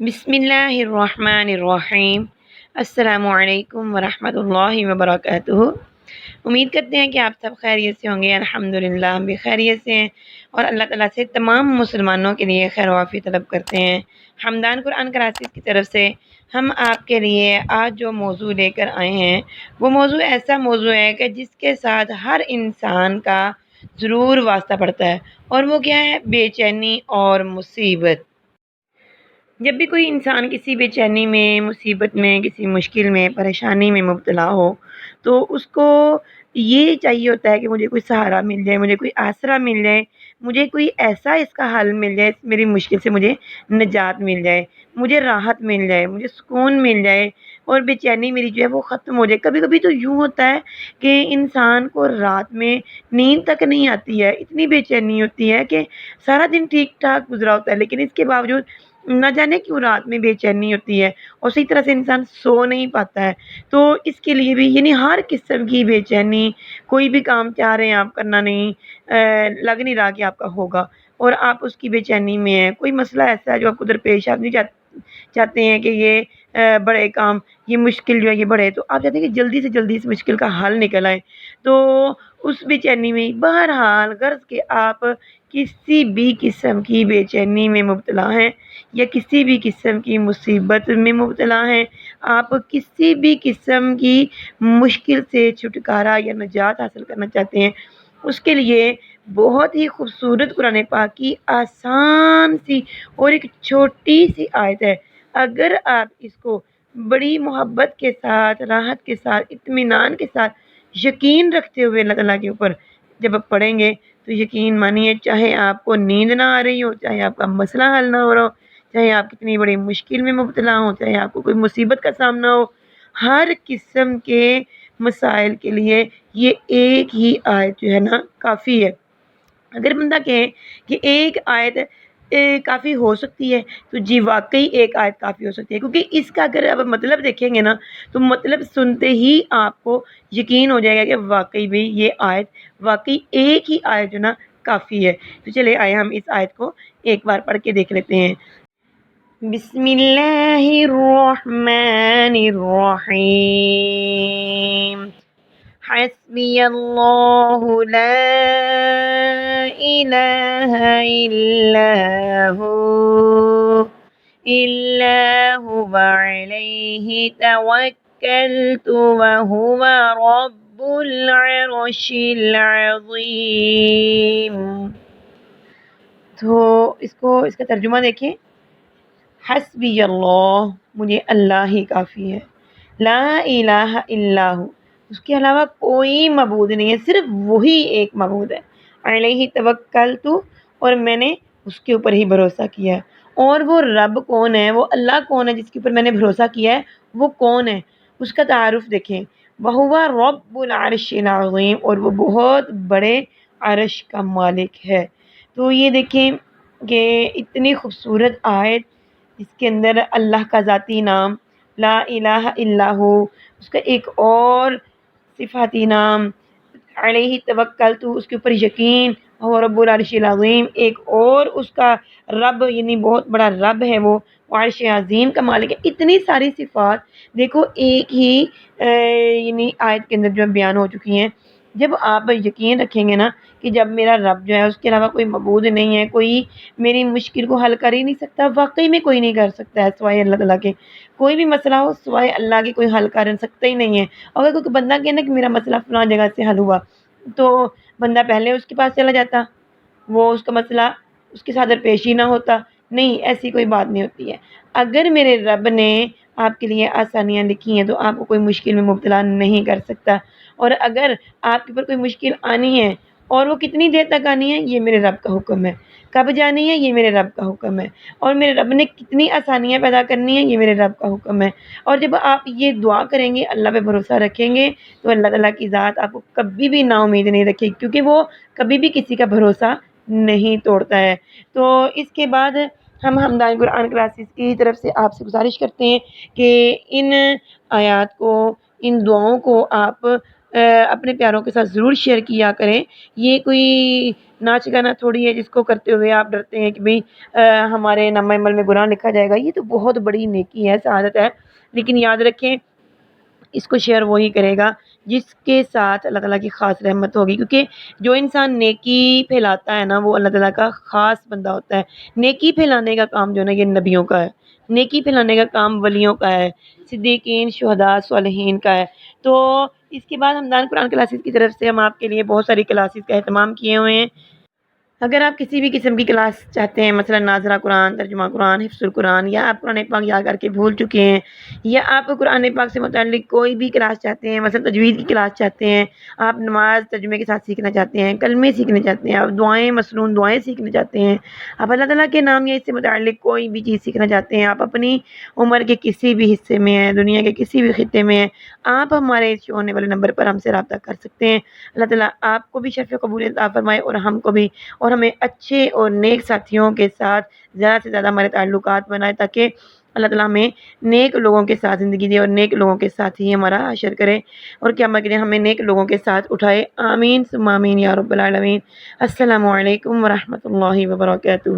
بسم اللہ الرحمن الرحیم۔ السلام علیکم ورحمۃ اللہ وبرکاتہ۔ امید کرتے ہیں کہ آپ سب خیریت سے ہوں گے۔ الحمدللہ ہم بھی خیریت سے ہیں اور اللہ تعالیٰ سے تمام مسلمانوں کے لیے خیر و عافیت طلب کرتے ہیں۔ حمدان قرآن کلاسز کی طرف سے ہم آپ کے لیے آج جو موضوع لے کر آئے ہیں وہ موضوع ایسا موضوع ہے کہ جس کے ساتھ ہر انسان کا ضرور واسطہ پڑتا ہے، اور وہ کیا ہے؟ بے چینی اور مصیبت۔ جب بھی کوئی انسان کسی بے چینی میں، مصیبت میں، کسی مشکل میں، پریشانی میں مبتلا ہو تو اس کو یہ چاہیے ہوتا ہے کہ مجھے کوئی سہارا مل جائے، مجھے کوئی آسرا مل جائے، مجھے کوئی ایسا اس کا حل مل جائے، میری مشکل سے مجھے نجات مل جائے، مجھے راحت مل جائے، مجھے سکون مل جائے اور بے چینی میری جو ہے وہ ختم ہو جائے۔ کبھی کبھی تو یوں ہوتا ہے کہ انسان کو رات میں نیند تک نہیں آتی ہے، اتنی بے چینی ہوتی ہے کہ سارا دن ٹھیک ٹھاک گزرا ہوتا ہے لیکن اس کے باوجود نہ جانے کیوں رات میں بے چینی ہوتی ہے اور صحیح طرح سے انسان سو نہیں پاتا ہے۔ تو اس کے لیے بھی یعنی ہر قسم کی بے چینی، کوئی بھی کام چاہ رہے ہیں آپ کرنا نہیں، لگ نہیں رہا کہ آپ کا ہوگا اور آپ اس کی بے چینی میں ہیں، کوئی مسئلہ ایسا ہے جو آپ کو درپیش آپ نہیں چاہتے ہیں کہ یہ بڑے کام، یہ مشکل جو ہے یہ بڑھے، تو آپ چاہتے ہیں کہ جلدی سے جلدی اس مشکل کا حل نکل آئے، تو اس بے چینی میں بہرحال غرض کہ آپ کسی بھی قسم کی بے چینی میں مبتلا ہیں یا کسی بھی قسم کی مصیبت میں مبتلا ہیں، آپ کسی بھی قسم کی مشکل سے چھٹکارا یا نجات حاصل کرنا چاہتے ہیں، اس کے لیے بہت ہی خوبصورت قرآن پاک کی آسان سی اور ایک چھوٹی سی آیت ہے۔ اگر آپ اس کو بڑی محبت کے ساتھ، راحت کے ساتھ، اطمینان کے ساتھ، یقین رکھتے ہوئے اللہ تعالیٰ کے اوپر جب آپ پڑھیں گے تو یقین مانیے چاہے آپ کو نیند نہ آ رہی ہو، چاہے آپ کا مسئلہ حل نہ ہو رہا ہو، چاہے آپ کتنی بڑی مشکل میں مبتلا ہوں، چاہے آپ کو کوئی مصیبت کا سامنا ہو، ہر قسم کے مسائل کے لیے یہ ایک ہی آیت جو ہے نا کافی ہے۔ اگر بندہ کہے کہ ایک آیت کافی ہو سکتی ہے تو جی واقعی ایک آیت کافی ہو سکتی ہے، کیونکہ اس کا اگر آپ مطلب دیکھیں گے نا تو مطلب سنتے ہی آپ کو یقین ہو جائے گا کہ واقعی بھی یہ آیت، واقعی ایک ہی آیت جو نا کافی ہے۔ تو چلے آئے ہم اس آیت کو ایک بار پڑھ کے دیکھ لیتے ہیں۔ بسم اللہ الرحمن الرحیم۔ حسبی اللہ لا الہ الا هو علیہ توکلت وہو رب العرش العظیم۔ تو اس کا ترجمہ دیکھیں۔ حسبی اللہ، مجھے اللہ ہی کافی ہے، لا الہ الا ہو، اس کے علاوہ کوئی معبود نہیں ہے، صرف وہی ایک معبود ہے، علیہ توکلت، اور میں نے اس کے اوپر ہی بھروسہ کیا ہے۔ اور وہ رب کون ہے، وہ اللہ کون ہے جس کے اوپر میں نے بھروسہ کیا ہے، وہ کون ہے؟ اس کا تعارف دیکھیں، وَهُوَ رَبُّ الْعَرْشِ الْعَظِيمِ، اور وہ بہت بڑے عرش کا مالک ہے۔ تو یہ دیکھیں کہ اتنی خوبصورت آیت، اس کے اندر اللہ کا ذاتی نام لا الہ الا ہو، اس کا ایک اور صفاتی نام علیہ توکلت، اس کے اوپر یقین، وہ رب العرش العظیم، ایک اور اس کا رب یعنی بہت بڑا رب ہے، وہ عرش عظیم کا مالک ہے۔ اتنی ساری صفات دیکھو ایک ہی یعنی آیت کے اندر جو بیان ہو چکی ہیں۔ جب آپ یقین رکھیں گے نا کہ جب میرا رب جو ہے اس کے علاوہ کوئی معبود نہیں ہے، کوئی میری مشکل کو حل کر ہی نہیں سکتا، واقعی میں کوئی نہیں کر سکتا ہے سوائے اللہ تعالیٰ کے، کوئی بھی مسئلہ ہو سوائے اللہ کے کوئی حل کر سکتا ہی نہیں ہے۔ اگر کوئی بندہ کہنا کہ میرا مسئلہ فلاں جگہ سے حل ہوا تو بندہ پہلے اس کے پاس چلا جاتا، وہ اس کا مسئلہ اس کے ساتھ درپیش ہی نہ ہوتا، نہیں، ایسی کوئی بات نہیں ہوتی ہے۔ اگر میرے رب نے آپ کے لیے آسانیاں لکھی ہیں تو آپ کو کوئی مشکل میں مبتلا نہیں کر سکتا، اور اگر آپ کے اوپر کوئی مشکل آنی ہے اور وہ کتنی دیر تک آنی ہے یہ میرے رب کا حکم ہے، کب جانی ہے یہ میرے رب کا حکم ہے، اور میرے رب نے کتنی آسانیاں پیدا کرنی ہیں یہ میرے رب کا حکم ہے۔ اور جب آپ یہ دعا کریں گے، اللہ پہ بھروسہ رکھیں گے تو اللہ تعالیٰ کی ذات آپ کو کبھی بھی نا امید نہیں رکھے گی، کیونکہ وہ کبھی بھی کسی کا بھروسہ نہیں توڑتا ہے۔ تو اس کے بعد ہم حمدان قرآن کلاسز کی طرف سے آپ سے گزارش کرتے ہیں کہ ان آیات کو، ان دعاؤں کو آپ اپنے پیاروں کے ساتھ ضرور شیئر کیا کریں۔ یہ کوئی ناچ گانا تھوڑی ہے جس کو کرتے ہوئے آپ ڈرتے ہیں کہ بھئی ہمارے نامہ عمل میں گناہ لکھا جائے گا۔ یہ تو بہت بڑی نیکی ہے، سعادت ہے، لیکن یاد رکھیں اس کو شیئر وہی کرے گا جس کے ساتھ اللہ تعالیٰ کی خاص رحمت ہوگی، کیونکہ جو انسان نیکی پھیلاتا ہے نا وہ اللہ تعالیٰ کا خاص بندہ ہوتا ہے۔ نیکی پھیلانے کا کام جو ہے نا یہ نبیوں کا ہے، نیکی پھیلانے کا کام ولیوں کا ہے، صدیقین، شہداء، صالحین کا ہے۔ تو اس کے بعد ہمدان قرآن کلاسز کی طرف سے ہم آپ کے لیے بہت ساری کلاسز کا اہتمام کیے ہوئے ہیں۔ اگر آپ کسی بھی قسم کی کلاس چاہتے ہیں، مثلا ناظرہ قرآن، ترجمہ قرآن، حفظ القرآن، یا آپ قرآن پاک یاد کر کے بھول چکے ہیں، یا آپ قرآن پاک سے متعلق کوئی بھی کلاس چاہتے ہیں، مثلا تجوید کی کلاس چاہتے ہیں، آپ نماز ترجمے کے ساتھ سیکھنا چاہتے ہیں، کلمے سیکھنا چاہتے ہیں، آپ دعائیں، مسنون دعائیں سیکھنا چاہتے ہیں، آپ اللہ تعالیٰ کے نام یا اس سے متعلق کوئی بھی چیز سیکھنا چاہتے ہیں، آپ اپنی عمر کے کسی بھی حصے میں ہیں، دنیا کے کسی بھی خطے میں ہیں، آپ ہمارے اس ہونے والے نمبر پر ہم سے رابطہ کر سکتے ہیں۔ اللہ تعالیٰ آپ کو بھی شرف قبول عطا فرمائے اور ہم کو بھی، اور ہمیں اچھے اور نیک ساتھیوں کے ساتھ زیادہ سے زیادہ ہمارے تعلقات بنائے، تاکہ اللہ تعالیٰ ہمیں نیک لوگوں کے ساتھ زندگی دے اور نیک لوگوں کے ساتھ ہی ہمارا حشر کرے، اور قیامت کے دن ہمیں نیک لوگوں کے ساتھ اٹھائے۔ آمین ثم آمین یا رب العالمین۔ السلام علیکم ورحمۃ اللہ وبرکاتہ۔